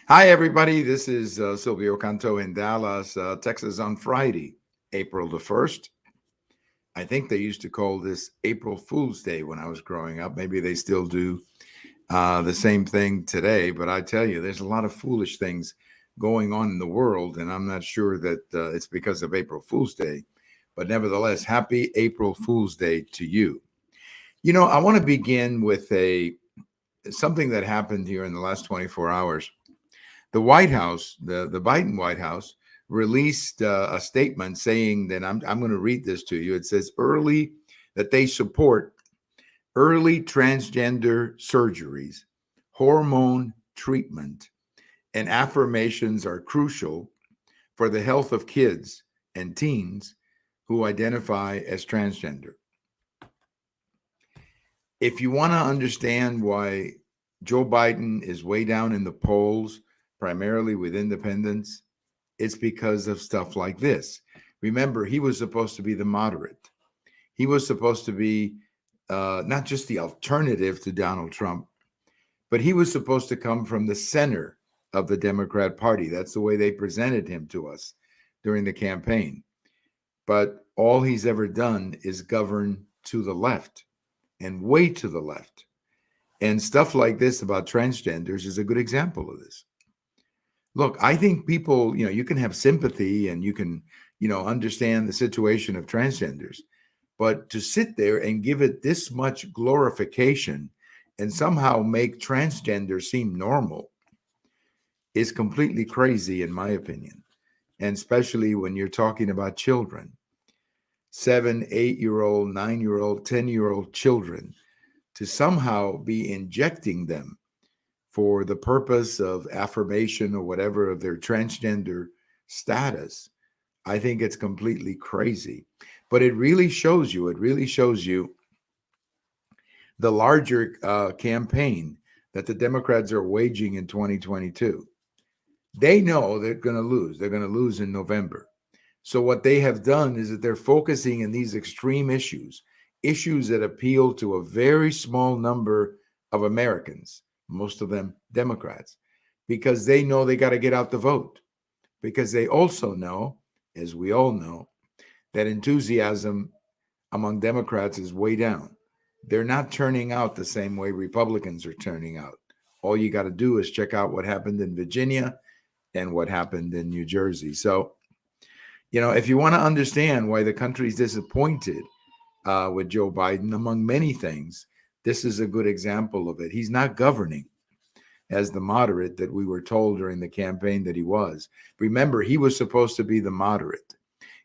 Hi, everybody. This is Silvio Canto in Dallas, Texas on Friday, April the 1st. I think they used to call this April Fool's Day when I was growing up. Maybe they still do the same thing today. But I tell you, there's a lot of foolish things going on in the world. And I'm not sure that it's because of April Fool's Day. But nevertheless, happy April Fool's Day to you. I want to begin with something that happened here in the last 24 hours. The White House, the Biden White House, released a statement saying that I'm going to read this to you. It says that they support early transgender surgeries, hormone treatment, and affirmations are crucial for the health of kids and teens who identify as transgender. If you want to understand why Joe Biden is way down in the polls, primarily with independents, it's because of stuff like this. Remember, he was supposed to be the moderate. He was supposed to be not just the alternative to Donald Trump, but he was supposed to come from the center of the Democrat Party. That's the way they presented him to us during the campaign. But all he's ever done is govern to the left and way to the left. And stuff like this about transgenders is a good example of this. Look, I think people, you can have sympathy and you can, understand the situation of transgenders, but to sit there and give it this much glorification and somehow make transgender seem normal is completely crazy, in my opinion. And especially when you're talking about children, 7, 8-year-old, 9-year-old, 10-year-old children, to somehow be injecting them for the purpose of affirmation or whatever of their transgender status. I think it's completely crazy. But it really shows you the larger campaign that the Democrats are waging in 2022. They know they're going to lose. They're going to lose in November. So what they have done is that they're focusing in these extreme issues that appeal to a very small number of Americans, most of them Democrats, because they know they got to get out the vote. Because they also know, as we all know, that enthusiasm among Democrats is way down. They're not turning out the same way Republicans are turning out. All you got to do is check out what happened in Virginia and what happened in New Jersey. So, if you want to understand why the country's disappointed with Joe Biden, among many things, this is a good example of it. He's not governing as the moderate that we were told during the campaign that he was. Remember, he was supposed to be the moderate.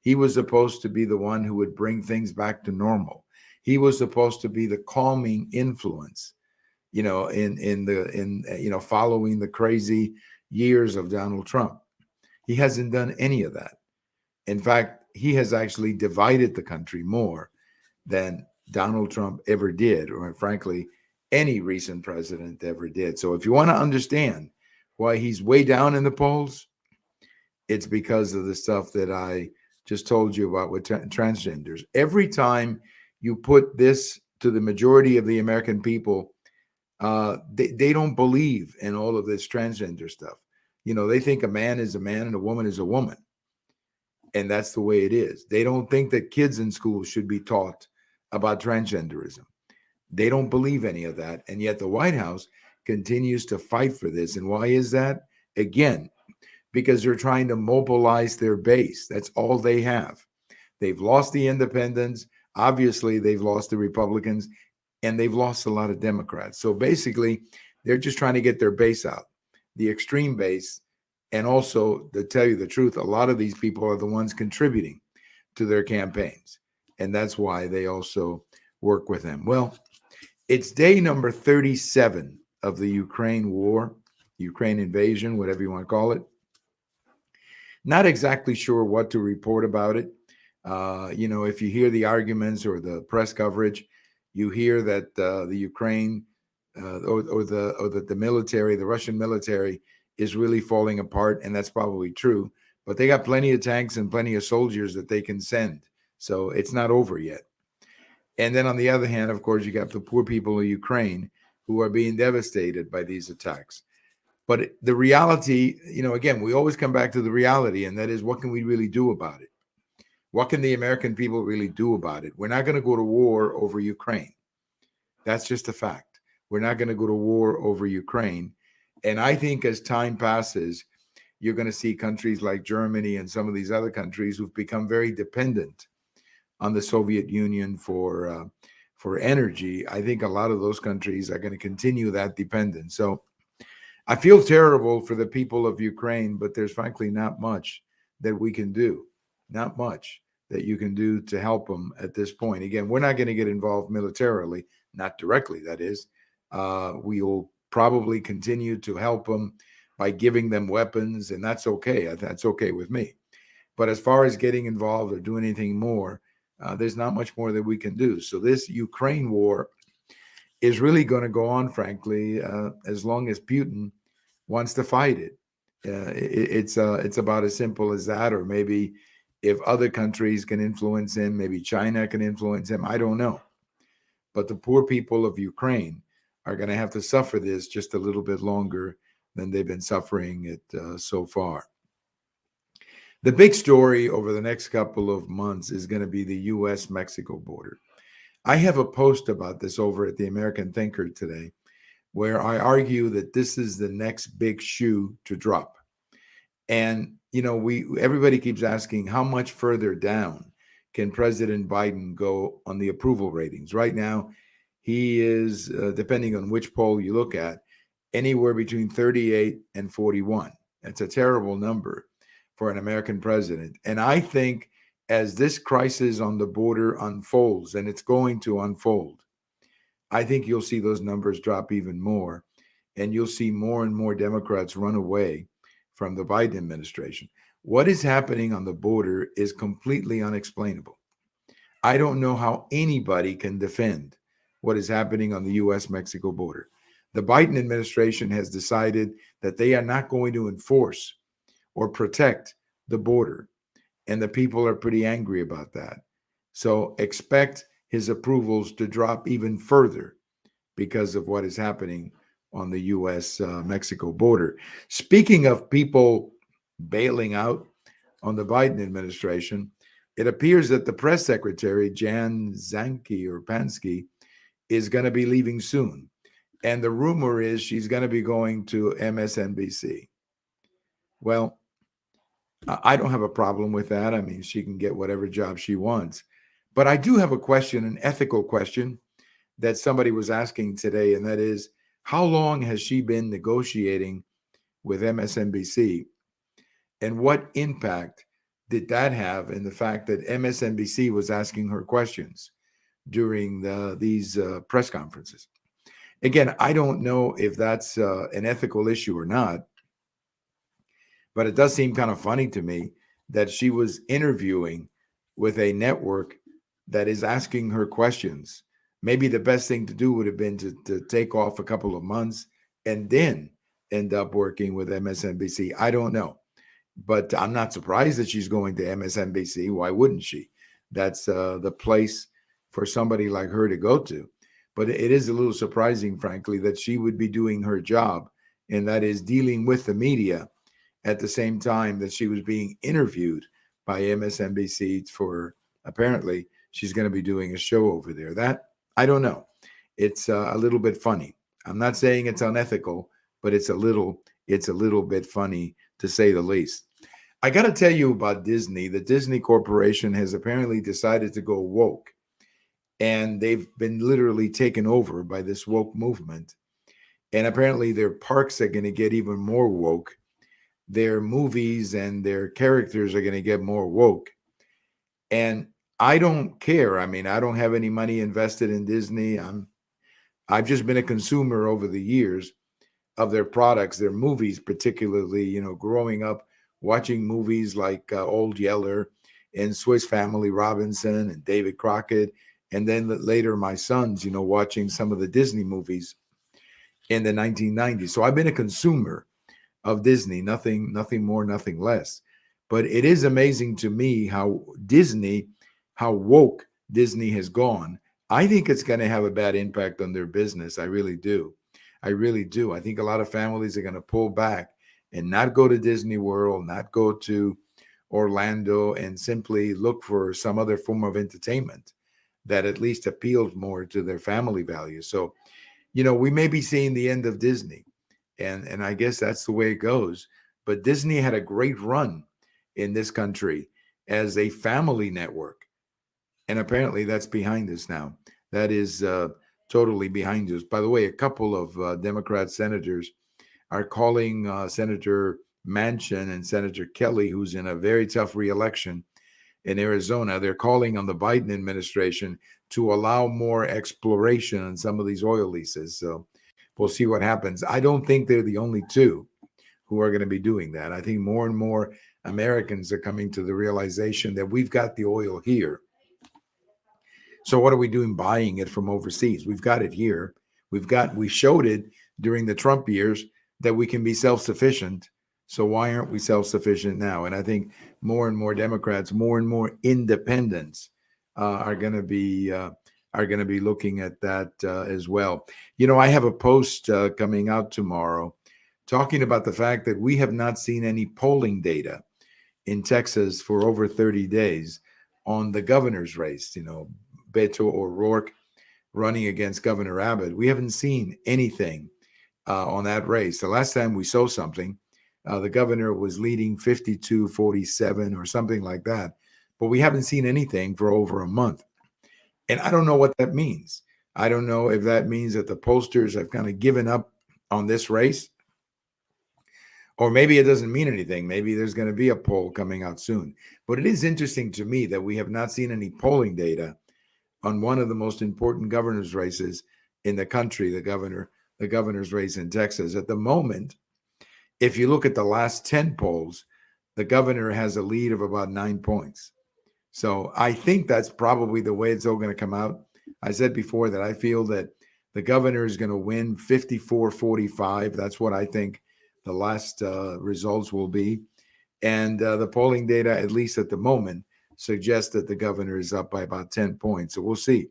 He was supposed to be the one who would bring things back to normal. He was supposed to be the calming influence, in following the crazy years of Donald Trump. He hasn't done any of that. In fact, he has actually divided the country more than Donald Trump ever did, or frankly, any recent president ever did. So if you want to understand why he's way down in the polls, it's because of the stuff that I just told you about with transgenders. Every time you put this to the majority of the American people, they don't believe in all of this transgender stuff. They think a man is a man and a woman is a woman. And that's the way it is. They don't think that kids in school should be taught about transgenderism. They don't believe any of that. And yet the White House continues to fight for this. And why is that? Again, because they're trying to mobilize their base. That's all they have. They've lost the independents. Obviously, they've lost the Republicans, and they've lost a lot of Democrats. So basically, they're just trying to get their base out, the extreme base. And also, to tell you the truth, a lot of these people are the ones contributing to their campaigns. And that's why they also work with them. Well, it's day number 37 of the Ukraine war, Ukraine invasion, whatever you want to call it. Not exactly sure what to report about it. If you hear the arguments or the press coverage, you hear that the Ukraine or the military, the Russian military, is really falling apart, and that's probably true. But they got plenty of tanks and plenty of soldiers that they can send, so it's not over yet. And then on the other hand, of course, you got the poor people of Ukraine who are being devastated by these attacks. But the reality, again, we always come back to the reality, and that is, what can we really do about it? What can the American people really do about it? We're not going to go to war over Ukraine. That's just a fact. We're not going to go to war over Ukraine. And I think as time passes, you're going to see countries like Germany and some of these other countries who've become very dependent on the Soviet Union for energy. I think a lot of those countries are going to continue that dependence. So I feel terrible for the people of Ukraine, but there's frankly not much that we can do. Not much that you can do to help them at this point. Again, we're not going to get involved militarily, not directly, that is. We will probably continue to help them by giving them weapons, and that's okay. That's okay with me. But as far as getting involved or doing anything more, there's not much more that we can do. So this Ukraine war is really going to go on, frankly, as long as Putin wants to fight it. It's about as simple as that. Or maybe if other countries can influence him, maybe China can influence him. I don't know. But the poor people of Ukraine are going to have to suffer this just a little bit longer than they've been suffering it so far. The big story over the next couple of months is going to be the U.S.-Mexico border. I have a post about this over at the American Thinker today, where I argue that this is the next big shoe to drop. And, everybody keeps asking, how much further down can President Biden go on the approval ratings? Right now, he is, depending on which poll you look at, anywhere between 38 and 41. That's a terrible number for an American president. And I think as this crisis on the border unfolds, and it's going to unfold, I think you'll see those numbers drop even more. And you'll see more and more Democrats run away from the Biden administration. What is happening on the border is completely unexplainable. I don't know how anybody can defend what is happening on the U.S.-Mexico border. The Biden administration has decided that they are not going to enforce or protect the border, and the people are pretty angry about that. So expect his approvals to drop even further because of what is happening on the U.S.-Mexico border. Speaking of people bailing out on the Biden administration, it appears that the press secretary, Jan Pansky, is going to be leaving soon. And the rumor is she's going to be going to MSNBC. Well, I don't have a problem with that. I mean, she can get whatever job she wants. But I do have a question, an ethical question that somebody was asking today, and that is, how long has she been negotiating with MSNBC? And what impact did that have in the fact that MSNBC was asking her questions during these press conferences? Again, I don't know if that's an ethical issue or not, but it does seem kind of funny to me that she was interviewing with a network that is asking her questions. Maybe the best thing to do would have been to take off a couple of months and then end up working with MSNBC. I don't know. But I'm not surprised that she's going to MSNBC. Why wouldn't she? That's the place for somebody like her to go to. But it is a little surprising, frankly, that she would be doing her job, and that is dealing with the media at the same time that she was being interviewed by MSNBC for, apparently, she's going to be doing a show over there. That, I don't know. It's a little bit funny. I'm not saying it's unethical, but it's a little bit funny, to say the least. I got to tell you about Disney. The Disney Corporation has apparently decided to go woke, and they've been literally taken over by this woke movement. And apparently their parks are going to get even more woke. Their movies and their characters are going to get more woke. And I don't care. I mean, I don't have any money invested in Disney. I've just been a consumer over the years of their products, their movies, particularly, growing up watching movies like Old Yeller and Swiss Family Robinson and David Crockett. And then later my sons, watching some of the Disney movies in the 1990s. So I've been a consumer of Disney, nothing more, nothing less. But it is amazing to me how woke Disney has gone. I think it's going to have a bad impact on their business. I really do. I really do. I think a lot of families are going to pull back and not go to Disney World, not go to Orlando, and simply look for some other form of entertainment that at least appeals more to their family values. So, we may be seeing the end of Disney, and I guess that's the way it goes. But Disney had a great run in this country as a family network, and apparently that's behind us now. That is totally behind us. By the way, a couple of Democrat senators are calling Senator Manchin and Senator Kelly, who's in a very tough reelection in Arizona. They're calling on the Biden administration to allow more exploration on some of these oil leases. So we'll see what happens. I don't think they're the only two who are going to be doing that. I think more and more Americans are coming to the realization that we've got the oil here. So what are we doing buying it from overseas? We've got it here. We showed it during the Trump years that we can be self-sufficient. So why aren't we self-sufficient now? And I think more and more Democrats, more and more independents are going to be looking at that as well. I have a post coming out tomorrow talking about the fact that we have not seen any polling data in Texas for over 30 days on the governor's race. Beto O'Rourke running against Governor Abbott. We haven't seen anything on that race. The last time we saw something, the governor was leading 52-47 or something like that. But we haven't seen anything for over a month. And I don't know what that means. I don't know if that means that the pollsters have kind of given up on this race. Or maybe it doesn't mean anything. Maybe there's going to be a poll coming out soon. But it is interesting to me that we have not seen any polling data on one of the most important governor's races in the country, the governor's race in Texas. At the moment, if you look at the last 10 polls, the governor has a lead of about 9 points. So I think that's probably the way it's all going to come out. I said before that I feel that the governor is going to win 54-45. That's what I think the last results will be. And the polling data, at least at the moment, suggests that the governor is up by about 10 points. So we'll see.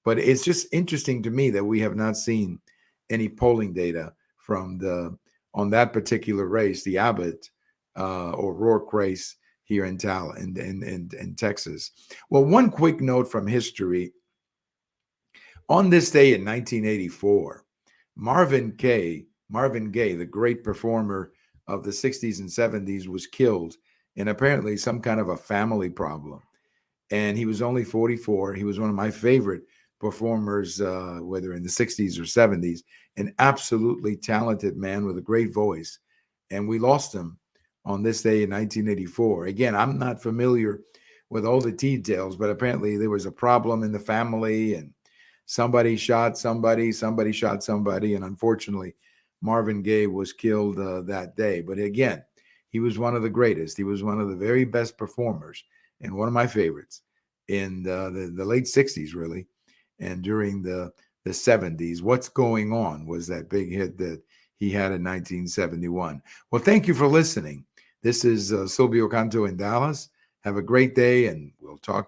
But it's just interesting to me that we have not seen any polling data on that particular race, the Abbott O'Rourke race here in Texas. Well, one quick note from history. On this day in 1984, Marvin Gaye, the great performer of the 60s and 70s, was killed in apparently some kind of a family problem. And he was only 44. He was one of my favorite performers, whether in the 60s or 70s, an absolutely talented man with a great voice. And we lost him on this day in 1984. Again, I'm not familiar with all the details, but apparently there was a problem in the family and somebody shot somebody, and unfortunately, Marvin Gaye was killed that day. But again, he was one of the greatest. He was one of the very best performers and one of my favorites in the late 60s, really, and during the 70s. What's Going On was that big hit that he had in 1971. Well, thank you for listening. This is Silvio Canto in Dallas. Have a great day, and we'll talk to you.